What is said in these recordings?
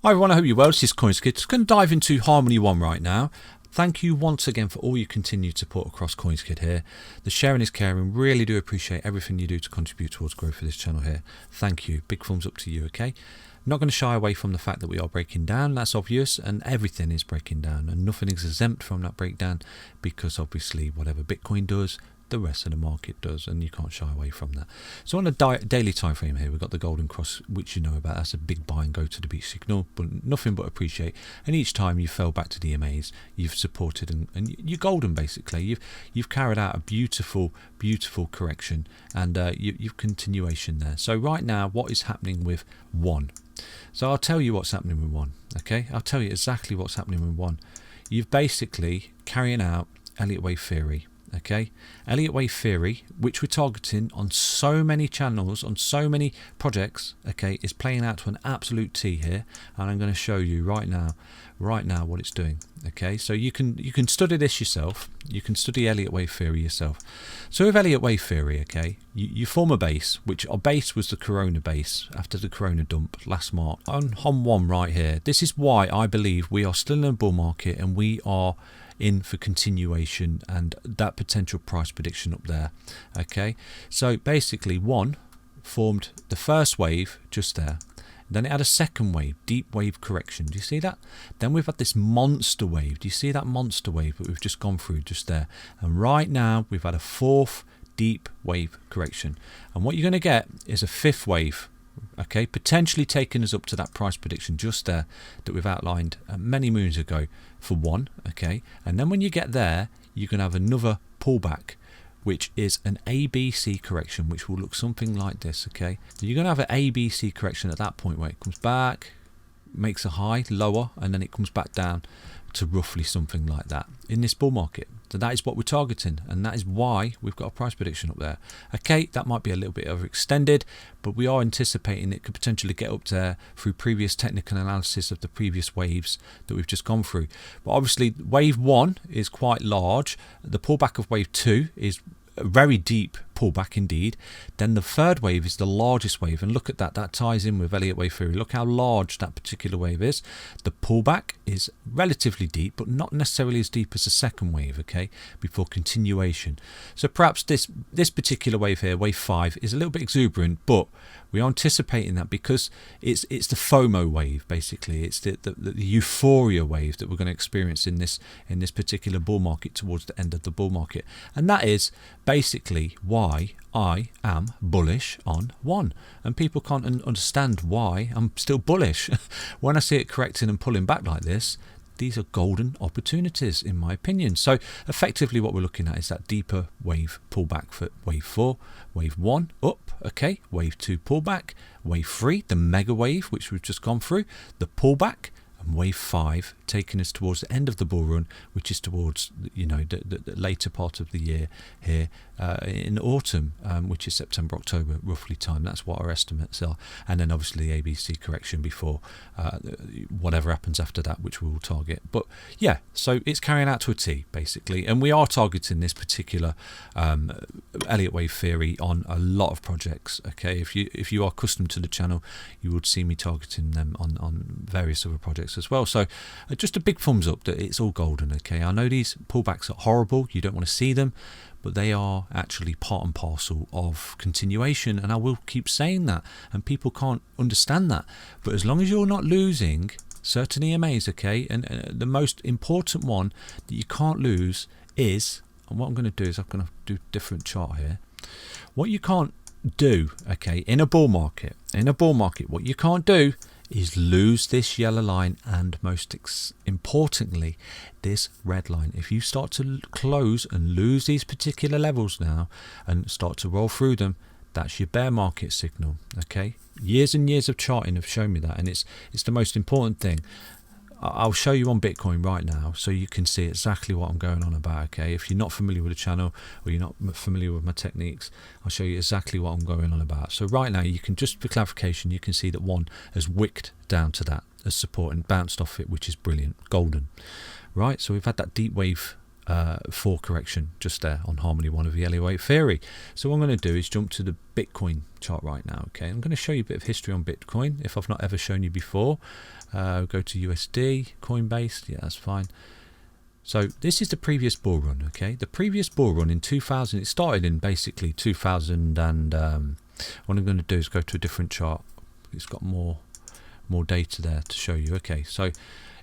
Hi everyone, I hope you're well. This is CoinsKid. Just going to dive into Harmony 1 right now. Thank you once again for all your continued support across CoinsKid here. The sharing is caring. Really do appreciate everything you do to contribute towards growth for this channel here. Thank you. Big thumbs up to you, okay? Not going to shy away from the fact that we are breaking down. That's obvious, and everything is breaking down, and nothing is exempt from that breakdown, because obviously whatever Bitcoin does, the rest of the market does, and you can't shy away from that. So on a daily time frame here, we've got the golden cross, which you know about. That's a big buy and go to the beach signal, but nothing but appreciate. And each time you fell back to the EMAs, you've supported and you're golden basically. You've carried out a beautiful correction, and you've continuation there. So right now, what is happening with one? So I'll tell you what's happening with one. Okay, I'll tell you exactly what's happening with one. You've basically carrying out Elliott Wave theory. Okay, Elliott Wave theory, which we're targeting on so many channels, on so many projects, okay, is playing out to an absolute T here, and I'm going to show you right now what it's doing. Okay, so you can study this yourself. You can study Elliott Wave theory yourself. So with Elliott Wave theory, okay, you form a base, which our base was the Corona base after the Corona dump last March on HOM1 right here. This is why I believe we are still in a bull market, and we are in for continuation and that potential price prediction up there. Okay, so basically one formed the first wave just there, then it had a second wave, deep wave correction. Do you see that? Then we've had this monster wave. Do you see that monster wave that we've just gone through just there? And right now we've had a fourth deep wave correction, and what you're going to get is a fifth wave, okay, potentially taking us up to that price prediction just there that we've outlined many moons ago for one. Okay, and then when you get there, you're going to have another pullback, which is an ABC correction, which will look something like this. Okay, so you're going to have an ABC correction at that point where it comes back, makes a high lower, and then it comes back down to roughly something like that in this bull market. So that is what we're targeting, and that is why we've got a price prediction up there. Okay, that might be a little bit overextended, but we are anticipating it could potentially get up there through previous technical analysis of the previous waves that we've just gone through. But obviously wave 1 is quite large. The pullback of wave 2 is a very deep pullback indeed. Then the third wave is the largest wave, and look at that ties in with Elliott Wave theory. Look how large that particular wave is. The pullback is relatively deep, but not necessarily as deep as the second wave, okay, before continuation. So perhaps this particular wave here, wave 5, is a little bit exuberant, but we are anticipating that because it's the FOMO wave basically. It's the euphoria wave that we're going to experience in this particular bull market towards the end of the bull market, and that is basically why I am bullish on one. And people can't understand why I'm still bullish. When I see it correcting and pulling back like this, these are golden opportunities in my opinion. So effectively what we're looking at is that deeper wave pullback for wave 4, wave 1 up, okay, wave 2 pullback, wave 3 the mega wave which we've just gone through, the pullback, and wave 5 taking us towards the end of the bull run, which is towards the later part of the year here in autumn, which is September, October roughly time. That's what our estimates are, and then obviously the ABC correction before whatever happens after that, which we will target. But yeah, so it's carrying out to a T basically, and we are targeting this particular Elliott Wave theory on a lot of projects. Okay, if you are accustomed to the channel, you would see me targeting them on various other projects as well. So just a big thumbs up that it's all golden. Okay, I know these pullbacks are horrible, you don't want to see them, but they are actually part and parcel of continuation, and I will keep saying that, and people can't understand that. But as long as you're not losing certain EMAs, okay, and the most important one that you can't lose is, and what I'm going to do is I'm going to do a different chart here. What you can't do, okay, in a bull market, what you can't do is lose this yellow line, and most importantly this red line. If you start to close and lose these particular levels now and start to roll through them, that's your bear market signal. Okay, years and years of charting have shown me that, and it's the most important thing. I'll show you on Bitcoin right now so you can see exactly what I'm going on about. Okay, if you're not familiar with the channel or you're not familiar with my techniques, I'll show you exactly what I'm going on about. So right now, you can, just for clarification, you can see that one has wicked down to that as support and bounced off it, which is brilliant, golden. Right, so we've had that deep wave for correction just there on Harmony 1 of the Elliott Wave theory. So what I'm going to do is jump to the Bitcoin chart right now. Okay, I'm going to show you a bit of history on Bitcoin if I've not ever shown you before. Go to USD, Coinbase, yeah, that's fine. So this is the previous bull run. Okay, the previous bull run in 2000, it started in basically 2000, and what I'm going to do is go to a different chart. It's got more data there to show you. Okay, so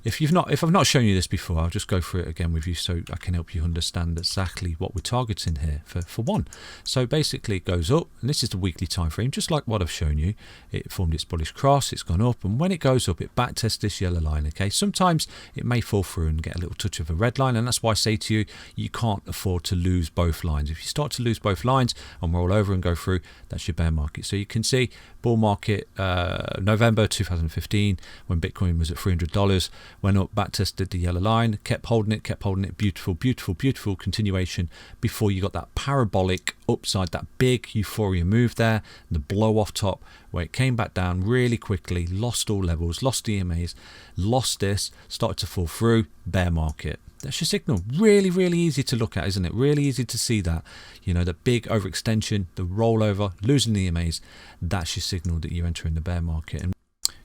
if I've not shown you this before, I'll just go through it again with you so I can help you understand exactly what we're targeting here for one. So basically it goes up, and this is the weekly time frame, just like what I've shown you. It formed its bullish cross, it's gone up, and when it goes up, it backtests this yellow line. Okay, sometimes it may fall through and get a little touch of a red line, and that's why I say to you, you can't afford to lose both lines. If you start to lose both lines and roll over and go through, that's your bear market. So you can see bull market November 2015 when Bitcoin was at $300, went up, back tested the yellow line, kept holding it, beautiful continuation before you got that parabolic upside, that big euphoria move there, the blow off top where it came back down really quickly, lost all levels, lost EMAs, lost this, started to fall through, bear market. That's your signal. Really easy to look at, isn't it? Really easy to see that. You know, the big overextension, the rollover, losing the EMAs, that's your signal that you're entering the bear market. And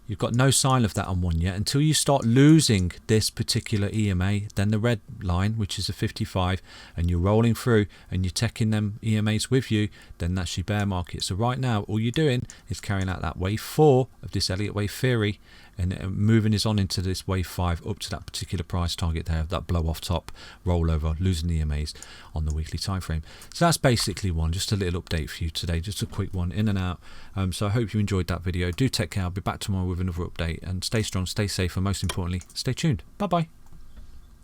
you've got no sign of that on one yet. Until you start losing this particular EMA, then the red line, which is a 55, and you're rolling through and you're taking them EMAs with you, then that's your bear market. So right now, all you're doing is carrying out that wave 4 of this Elliott Wave theory, and moving is on into this wave 5 up to that particular price target there, that blow off top, rollover, losing the EMAs on the weekly time frame. So that's basically one, just a little update for you today, just a quick one in and out. So I hope you enjoyed that video. Do take care. I'll be back tomorrow with another update, and stay strong, stay safe, and most importantly, stay tuned. Bye bye.